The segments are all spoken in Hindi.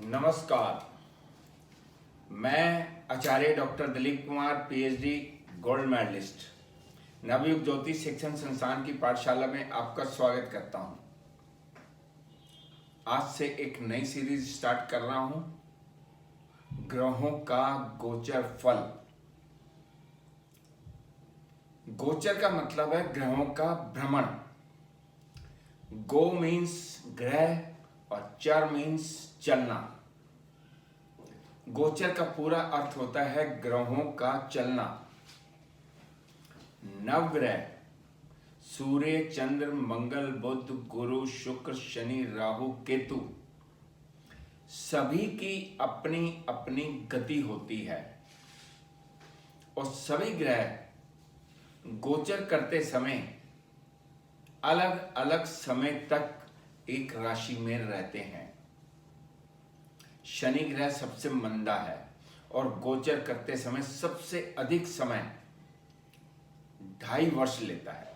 नमस्कार। मैं Acharya doctor Dilip Kumar, PhD, gold medalist, Navyug Jyotish Shikshan संस्थान की पाठशाला में आपका स्वागत करता हूं। आज से एक नई सीरीज स्टार्ट कर रहा हूं, ग्रहों का गोचर फल। गोचर का मतलब है ग्रहों का भ्रमण। गो मीन्स ग्रह और चर मीन्स चलना। गोचर का पूरा अर्थ होता है ग्रहों का चलना। नवग्रह सूर्य, चंद्र, मंगल, बुध, गुरु, शुक्र, शनि, राहु, केतु सभी की अपनी अपनी गति होती है और सभी ग्रह गोचर करते समय अलग अलग समय तक एक राशि में रहते हैं। शनि ग्रह सबसे मंदा है और गोचर करते समय सबसे अधिक समय 2.5 वर्ष लेता है।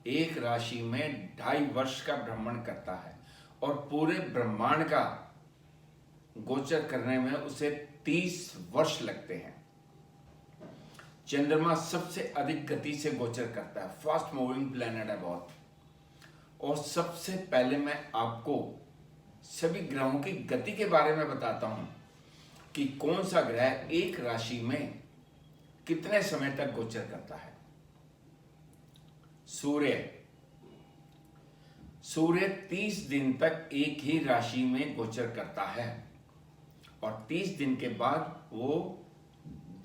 एक राशि में 2.5 वर्ष का भ्रमण करता है और पूरे ब्रह्मांड का गोचर करने में उसे 30 वर्ष लगते हैं। चंद्रमा सबसे अधिक गति से गोचर करता है, फास्ट मूविंग प्लैनेट है बहुत। और सबसे पहले मैं आपको सभी ग्रहों की गति के बारे में बताता हूं कि कौन सा ग्रह एक राशि में कितने समय तक गोचर करता है। सूर्य 30 दिन तक एक ही राशि में गोचर करता है और 30 दिन के बाद वो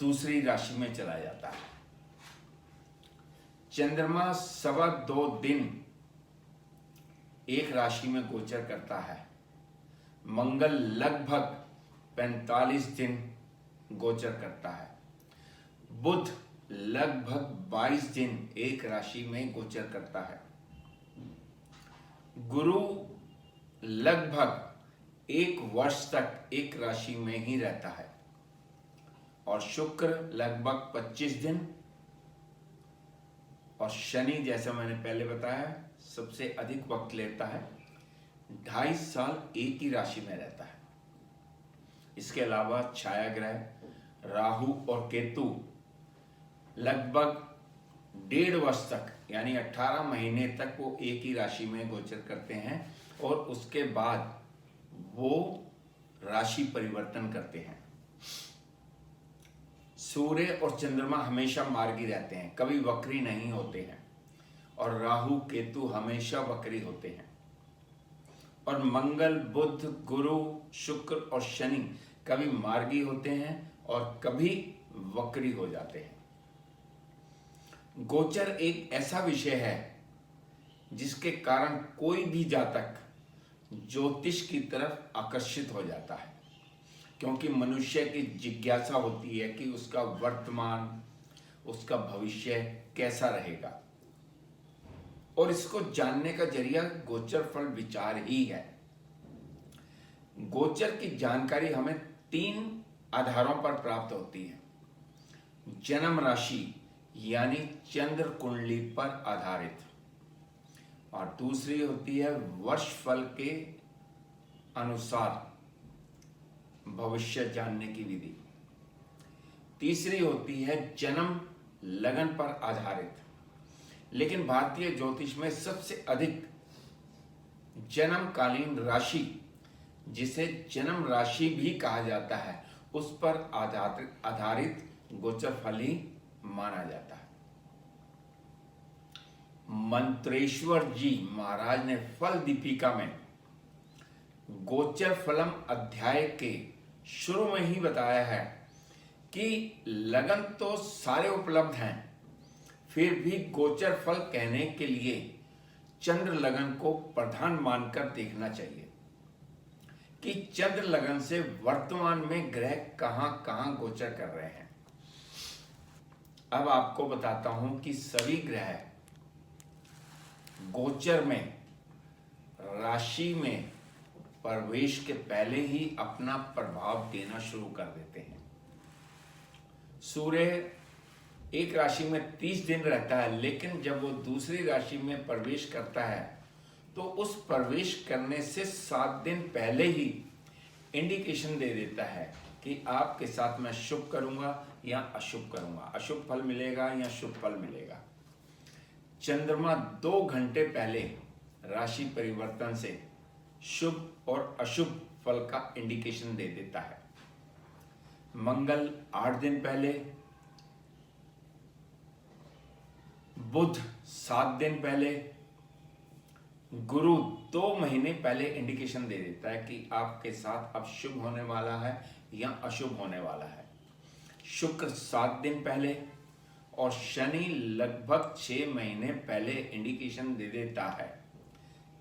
दूसरी राशि में चला जाता है। चंद्रमा 2.25 दिन एक राशि में गोचर करता है। मंगल लगभग 45 दिन गोचर करता है। बुध लगभग 22 दिन एक राशि में गोचर करता है। गुरु लगभग 1 वर्ष तक एक राशि में ही रहता है और शुक्र लगभग 25 दिन और शनि, जैसा मैंने पहले बताया, सबसे अधिक वक्त लेता है, 2.5 साल एक ही राशि में रहता है। इसके अलावा छाया ग्रह राहु और केतु लगभग 1.5 वर्ष तक यानी 18 महीने तक वो एक ही राशि में गोचर करते हैं और उसके बाद वो राशि परिवर्तन करते हैं। सूर्य और चंद्रमा हमेशा मार्गी रहते हैं, कभी वक्री नहीं होते हैं और राहु केतु हमेशा वक्री होते हैं। और मंगल, बुध, गुरु, शुक्र और शनि कभी मार्गी होते हैं और कभी वक्री हो जाते हैं। गोचर एक ऐसा विषय है जिसके कारण कोई भी जातक ज्योतिष की तरफ आकर्षित हो जाता है, क्योंकि मनुष्य की जिज्ञासा होती है कि उसका वर्तमान, उसका भविष्य कैसा रहेगा और इसको जानने का जरिया गोचर फल विचार ही है। गोचर की जानकारी हमें 3 आधारों पर प्राप्त होती है। जन्म राशि यानी चंद्र कुंडली पर आधारित, और दूसरी होती है वर्ष फल के अनुसार भविष्य जानने की विधि। तीसरी होती है जन्म लगन पर आधारित। लेकिन भारतीय ज्योतिष में सबसे अधिक जन्मकालीन राशि, जिसे जन्म राशि भी कहा जाता है, उस पर आधारित गोचर फल ही माना जाता है। मंत्रेश्वर जी महाराज ने फल दीपिका में गोचर फलम अध्याय के शुरू में ही बताया है कि लगन तो सारे उपलब्ध हैं, फिर भी गोचर फल कहने के लिए चंद्र लगन को प्रधान मानकर देखना चाहिए कि चंद्र लगन से वर्तमान में ग्रह कहां कहां गोचर कर रहे हैं। अब आपको बताता हूं कि सभी ग्रह गोचर में राशि में प्रवेश के पहले ही अपना प्रभाव देना शुरू कर देते हैं। सूर्य एक राशि में 30 दिन रहता है, लेकिन जब वो दूसरी राशि में प्रवेश करता है तो उस प्रवेश करने से 7 दिन पहले ही इंडिकेशन दे देता है कि आपके साथ मैं शुभ करूंगा या अशुभ करूंगा, अशुभ फल मिलेगा या शुभ फल मिलेगा। चंद्रमा 2 घंटे पहले राशि परिवर्तन से शुभ और अशुभ फल का इंडिकेशन दे देता है। मंगल 8 दिन पहले, बुध 7 दिन पहले, गुरु 2 महीने पहले इंडिकेशन दे देता है कि आपके साथ अब शुभ होने वाला है या अशुभ होने वाला है। शुक्र 7 दिन पहले और शनि लगभग 6 महीने पहले इंडिकेशन दे देता है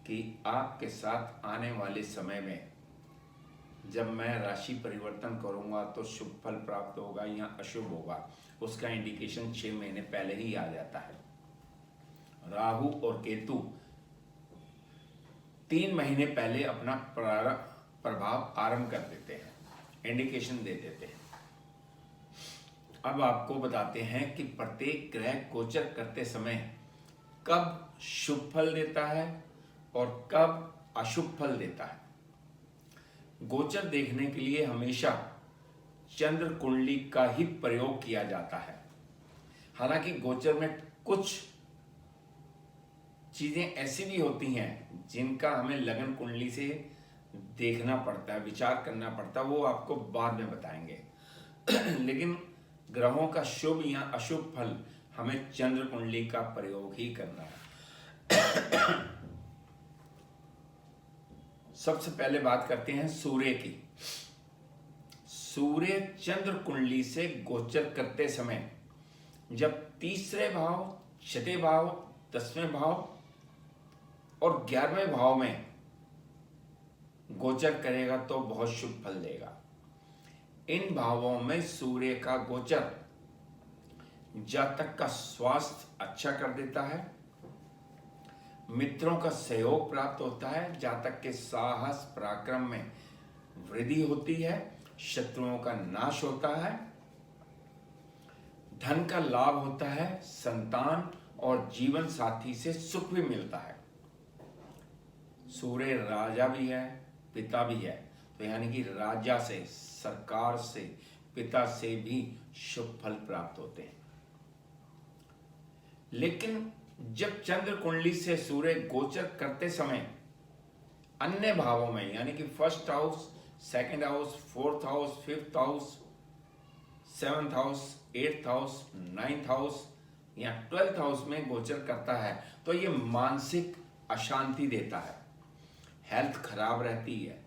कि आपके साथ आने वाले समय में जब मैं राशि परिवर्तन करूंगा तो शुभ फल प्राप्त होगा या अशुभ होगा, उसका इंडिकेशन 6 महीने पहले ही आ जाता है। राहु और केतु 3 महीने पहले अपना प्रभाव आरंभ कर देते हैं, इंडिकेशन दे देते हैं। अब आपको बताते हैं कि प्रत्येक ग्रह गोचर करते समय कब शुभ फल देता है और कब अशुभ फल देता है। गोचर देखने के लिए हमेशा चंद्र कुंडली का ही प्रयोग किया जाता है। हालांकि गोचर में कुछ चीजें ऐसी भी होती हैं जिनका हमें लगन कुंडली से देखना पड़ता है, विचार करना पड़ता है, वो आपको बाद में बताएंगे। लेकिन ग्रहों का शुभ या अशुभ फल हमें चंद्र कुंडली का प्रयोग ही करना है। सबसे पहले बात करते हैं सूर्य की। सूर्य चंद्र कुंडली से गोचर करते समय जब तीसरे भाव, छठे भाव, 10वें भाव और 11वें भाव में गोचर करेगा तो बहुत शुभ फल देगा। इन भावों में सूर्य का गोचर जातक का स्वास्थ्य अच्छा कर देता है, मित्रों का सहयोग प्राप्त होता है, जातक के साहस पराक्रम में वृद्धि होती है, शत्रुओं का नाश होता है, धन का लाभ होता है, संतान और जीवन साथी से सुख भी मिलता है। सूर्य राजा भी है, पिता भी है, तो यानी कि राजा से, सरकार से, पिता से भी शुभ फल प्राप्त होते हैं। लेकिन जब चंद्र कुंडली से सूर्य गोचर करते समय अन्य भावों में यानी कि first house, second house, fourth house, fifth house, 7th house, 8th house, 9th house या 12th हाउस में गोचर करता है तो ये मानसिक अशांति देता है, हेल्थ खराब रहती है,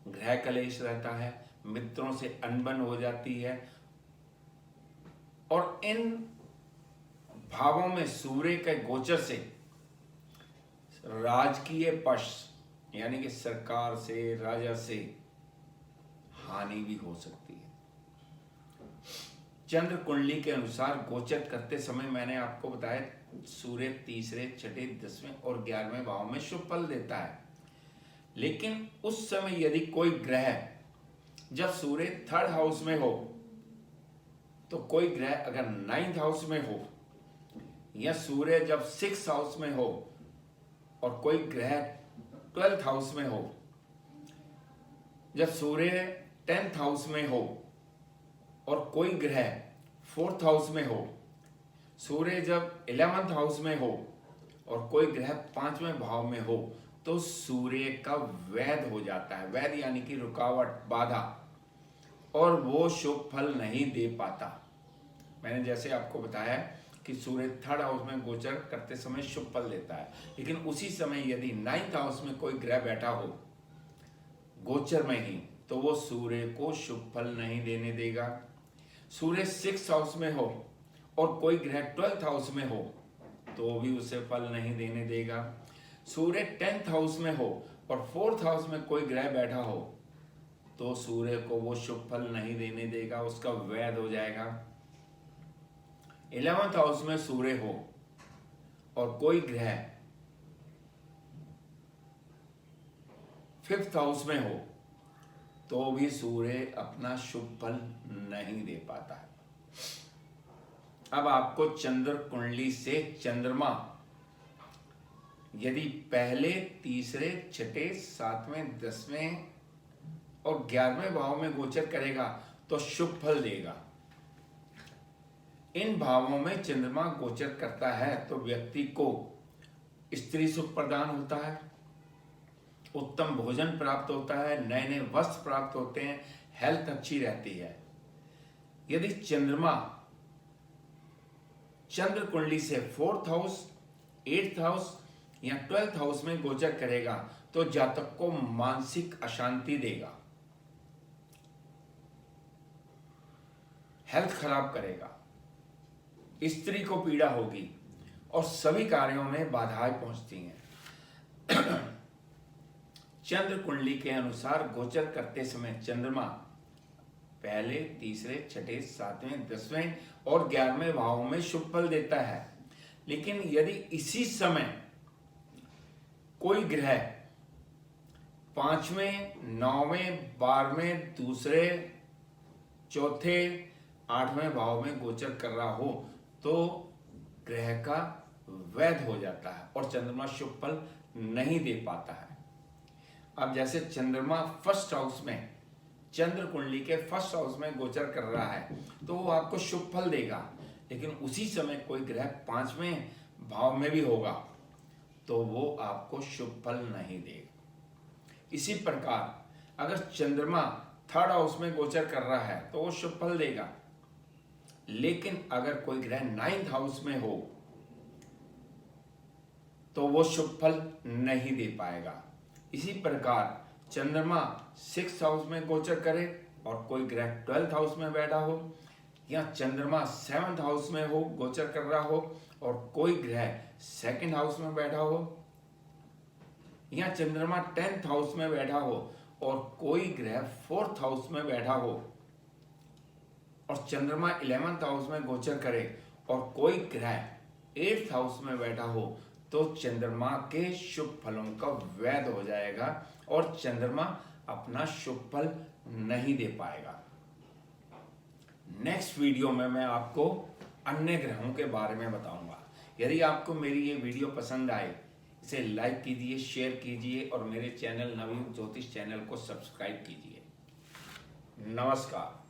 ग्रह कलेश रहता है, मित्रों से अनबन हो जाती है। और इन भावों में सूर्य के गोचर से राजकीय पक्ष यानी कि सरकार से, राजा से हानि भी हो सकती है। चंद्र कुंडली के अनुसार गोचर करते समय मैंने आपको बताया सूर्य तीसरे, छठे, 10वें और 11वें भाव में शुभ फल देता है। लेकिन उस समय यदि कोई ग्रह जब सूर्य 3rd हाउस में हो तो कोई ग्रह अगर 9th हाउस में हो या सूर्य जब 6th हाउस में हो और कोई ग्रह 12th हाउस में हो, जब सूर्य 10th हाउस में हो और कोई ग्रह 4th हाउस में हो, सूर्य जब 11th हाउस में हो और कोई ग्रह 5वें भाव में हो तो सूर्य का वैध हो जाता है। वैध यानी कि रुकावट, बाधा, और वो शुभ फल नहीं दे पाता। मैंने जैसे आपको बताया कि सूर्य 3rd हाउस में गोचर करते समय शुभ फल देता है, लेकिन उसी समय यदि 9th हाउस में कोई ग्रह बैठा हो गोचर में ही तो वो सूर्य को शुभ फल नहीं देने देगा। सूर्य 6th हाउस में हो और कोई ग्रह 12th हाउस में हो तो भी उसे फल नहीं देने देगा। सूर्य 10th हाउस में हो और 4th हाउस में कोई ग्रह बैठा हो तो सूर्य को वो शुभ फल नहीं देने देगा, उसका वैध हो जाएगा। 11th हाउस में सूर्य हो और कोई ग्रह 5th हाउस में हो तो भी सूर्य अपना शुभ फल नहीं दे पाता है। अब आपको चंद्र कुंडली से चंद्रमा यदि पहले, तीसरे, छठे, 7वें, 10वें और 11वें भाव में गोचर करेगा तो शुभ फल देगा। इन भावों में चंद्रमा गोचर करता है तो व्यक्ति को स्त्री सुख प्रदान होता है, उत्तम भोजन प्राप्त होता है, नए नए वस्त्र प्राप्त होते हैं, हेल्थ अच्छी रहती है। यदि चंद्रमा चंद्र कुंडली से 4th हाउस, 8th हाउस या 12th हाउस में गोचर करेगा तो जातक को मानसिक अशांति देगा, हेल्थ खराब करेगा, स्त्री को पीड़ा होगी और सभी कार्यों में बाधाएं पहुंचती हैं। चंद्र कुंडली के अनुसार गोचर करते समय चंद्रमा पहले, तीसरे, छठे, 7वें, 10वें और 11वें भाव में शुभ फल देता है। लेकिन यदि इसी समय कोई ग्रह 5वें, 9वें, 12वें, दूसरे, चौथे, 8वें भाव में गोचर कर रहा हो तो ग्रह का वैध हो जाता है और चंद्रमा शुभ फल नहीं दे पाता है। अब जैसे चंद्रमा 1st हाउस में, चंद्र कुंडली के 1st हाउस में गोचर कर रहा है तो वो आपको शुभ फल देगा, लेकिन उसी समय कोई ग्रह 5वें भाव में भी होगा तो वो आपको शुभ फल नहीं देगा। इसी प्रकार अगर चंद्रमा 3rd हाउस में गोचर कर रहा है तो वो शुभ फल देगा, लेकिन अगर कोई ग्रह 9th हाउस में हो तो वो शुभ फल नहीं दे पाएगा। इसी प्रकार चंद्रमा 6th हाउस में गोचर करे और कोई ग्रह 12th हाउस में बैठा हो, या चंद्रमा 7th हाउस में हो, गोचर कर रहा हो और कोई ग्रह 2nd हाउस में बैठा हो, या चंद्रमा 10th हाउस में बैठा हो और कोई ग्रह 4th हाउस में बैठा हो, और चंद्रमा 11th हाउस में गोचर करे और कोई ग्रह 8th हाउस में बैठा हो तो चंद्रमा के शुभ फलों का वैध हो जाएगा और चंद्रमा अपना शुभ फल नहीं दे पाएगा। नेक्स्ट वीडियो में मैं आपको अन्य ग्रहों के बारे में बताऊंगा। यदि आपको मेरी ये वीडियो पसंद आए, इसे लाइक कीजिए, शेयर कीजिए और मेरे चैनल नवयुग ज्योतिष चैनल को सब्सक्राइब कीजिए। नमस्कार।